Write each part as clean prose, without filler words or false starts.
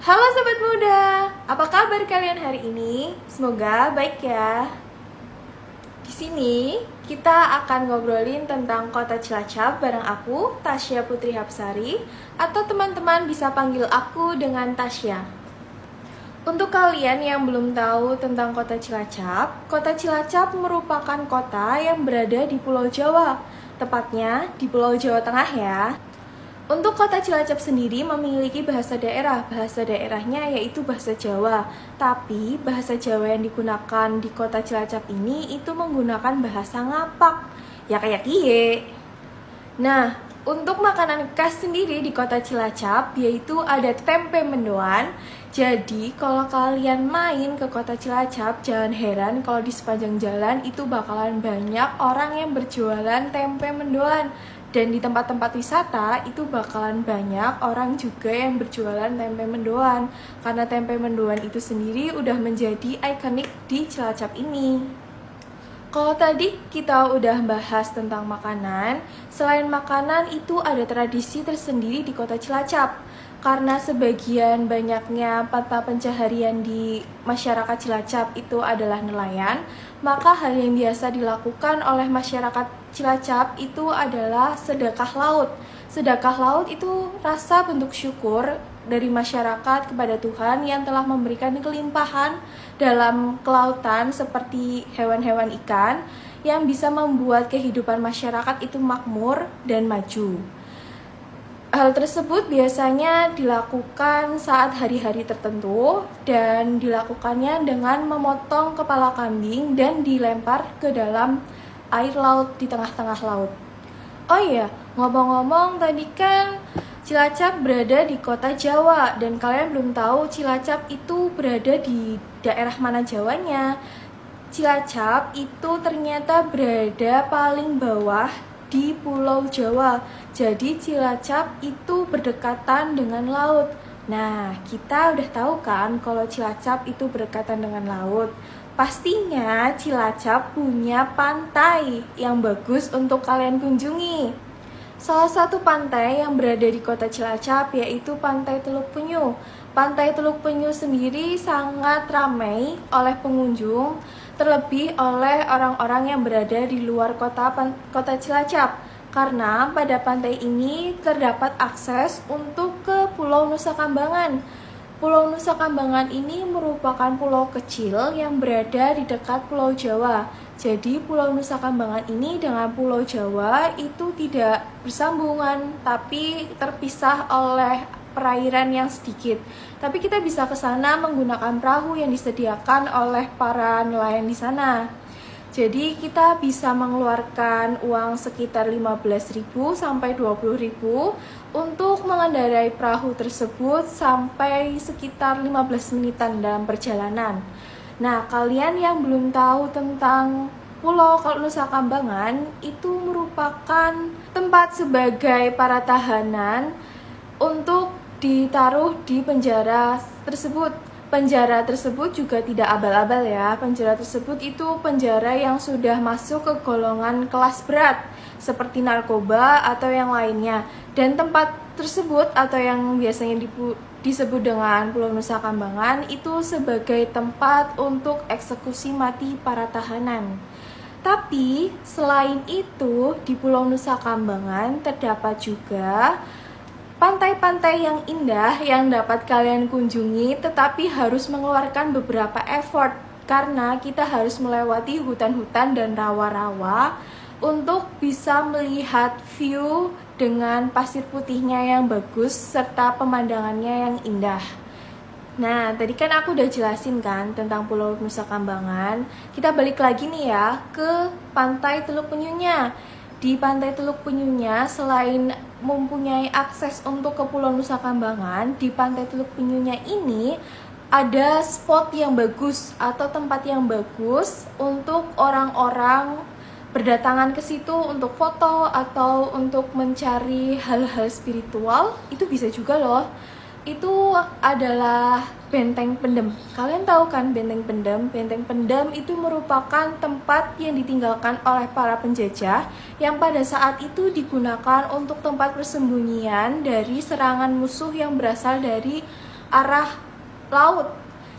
Halo sobat muda, apa kabar kalian hari ini? Semoga baik ya. Di sini kita akan ngobrolin tentang kota Cilacap bareng aku, Tasya Putri Hapsari, atau teman-teman bisa panggil aku dengan Tasya. Untuk kalian yang belum tahu tentang kota Cilacap merupakan kota yang berada di Pulau Jawa, tepatnya di Pulau Jawa Tengah ya. Untuk kota Cilacap sendiri memiliki bahasa daerahnya yaitu bahasa Jawa. Tapi bahasa Jawa yang digunakan di kota Cilacap ini itu menggunakan bahasa ngapak, ya kayak kie. Nah, untuk makanan khas sendiri di kota Cilacap yaitu ada tempe mendoan. Jadi kalau kalian main ke kota Cilacap, jangan heran kalau di sepanjang jalan itu bakalan banyak orang yang berjualan tempe mendoan. Dan di tempat-tempat wisata itu bakalan banyak orang juga yang berjualan tempe mendoan. Karena tempe mendoan itu sendiri udah menjadi ikonik di Cilacap ini. Kalau tadi kita udah bahas tentang makanan, selain makanan itu ada tradisi tersendiri di kota Cilacap. Karena sebagian banyaknya mata pencaharian di masyarakat Cilacap itu adalah nelayan, maka hal yang biasa dilakukan oleh masyarakat Cilacap itu adalah sedekah laut. Sedekah laut itu rasa bentuk syukur dari masyarakat kepada Tuhan yang telah memberikan kelimpahan dalam kelautan seperti hewan-hewan ikan yang bisa membuat kehidupan masyarakat itu makmur dan maju. Hal tersebut biasanya dilakukan saat hari-hari tertentu dan dilakukannya dengan memotong kepala kambing dan dilempar ke dalam air laut di tengah-tengah laut. Oh iya, ngomong-ngomong tadi kan Cilacap berada di kota Jawa dan kalian belum tahu Cilacap itu berada di daerah mana Jawanya. Cilacap itu ternyata berada paling bawah di Pulau Jawa. Jadi Cilacap itu berdekatan dengan laut. Nah, kita udah tahu kan kalau Cilacap itu berdekatan dengan laut. Pastinya Cilacap punya pantai yang bagus untuk kalian kunjungi. Salah satu pantai yang berada di kota Cilacap yaitu Pantai Teluk Penyu. Pantai Teluk Penyu sendiri sangat ramai oleh pengunjung, terlebih oleh orang-orang yang berada di luar kota Cilacap. Karena pada pantai ini terdapat akses untuk ke Pulau Nusa Kambangan. Pulau Nusa Kambangan ini merupakan pulau kecil yang berada di dekat Pulau Jawa. Jadi Pulau Nusa Kambangan ini dengan Pulau Jawa itu tidak bersambungan, tapi terpisah oleh perairan yang sedikit. Tapi kita bisa ke sana menggunakan perahu yang disediakan oleh para nelayan di sana. Jadi kita bisa mengeluarkan uang sekitar 15.000 sampai 20.000 untuk mengendarai perahu tersebut sampai sekitar 15 menitan dalam perjalanan. Nah, kalian yang belum tahu tentang Pulau Nusa Kambangan itu merupakan tempat sebagai para tahanan untuk ditaruh di penjara tersebut. Penjara tersebut juga tidak abal-abal ya. Penjara tersebut itu penjara yang sudah masuk ke golongan kelas berat seperti narkoba atau yang lainnya. Dan tempat tersebut atau yang biasanya disebut dengan Pulau Nusa Kambangan itu sebagai tempat untuk eksekusi mati para tahanan. Tapi selain itu di Pulau Nusa Kambangan terdapat juga pantai-pantai yang indah yang dapat kalian kunjungi, tetapi harus mengeluarkan beberapa effort karena kita harus melewati hutan-hutan dan rawa-rawa untuk bisa melihat view dengan pasir putihnya yang bagus serta pemandangannya yang indah. Nah, tadi kan aku udah jelasin kan tentang Pulau Nusa Kambangan. Kita balik lagi nih ya ke Pantai Teluk Penyunya. Di Pantai Teluk Penyunya, selain mempunyai akses untuk ke Pulau Nusa Kambangan, di Pantai Teluk Penyunya ini ada spot yang bagus atau tempat yang bagus untuk orang-orang berdatangan ke situ untuk foto atau untuk mencari hal-hal spiritual. Itu bisa juga loh. Itu adalah Benteng Pendem. Kalian tahu kan Benteng Pendem? Benteng Pendem itu merupakan tempat yang ditinggalkan oleh para penjajah yang pada saat itu digunakan untuk tempat persembunyian dari serangan musuh yang berasal dari arah laut.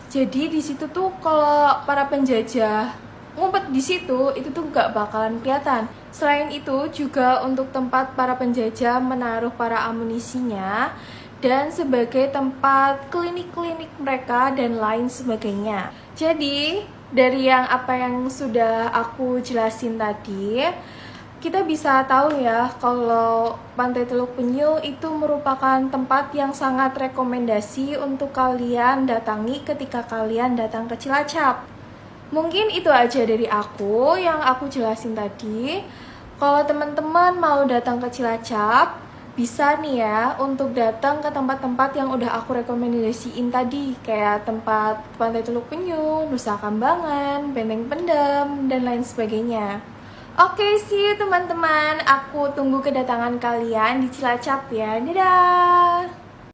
Jadi di situ tuh kalau para penjajah ngumpet di situ itu tuh nggak bakalan kelihatan. Selain itu juga untuk tempat para penjajah menaruh para amunisinya dan sebagai tempat klinik-klinik mereka dan lain sebagainya. Jadi dari apa yang sudah aku jelasin tadi, kita bisa tahu ya kalau Pantai Teluk Penyu itu merupakan tempat yang sangat rekomendasi untuk kalian datangi ketika kalian datang ke Cilacap. Mungkin itu aja dari aku yang aku jelasin tadi. Kalau teman-teman mau datang ke Cilacap, bisa nih ya untuk datang ke tempat-tempat yang udah aku rekomendasiin tadi, kayak tempat Pantai Teluk Penyu, Nusa Kambangan, Benteng Pendem, dan lain sebagainya. Oke sih teman-teman, aku tunggu kedatangan kalian di Cilacap ya. Dadah!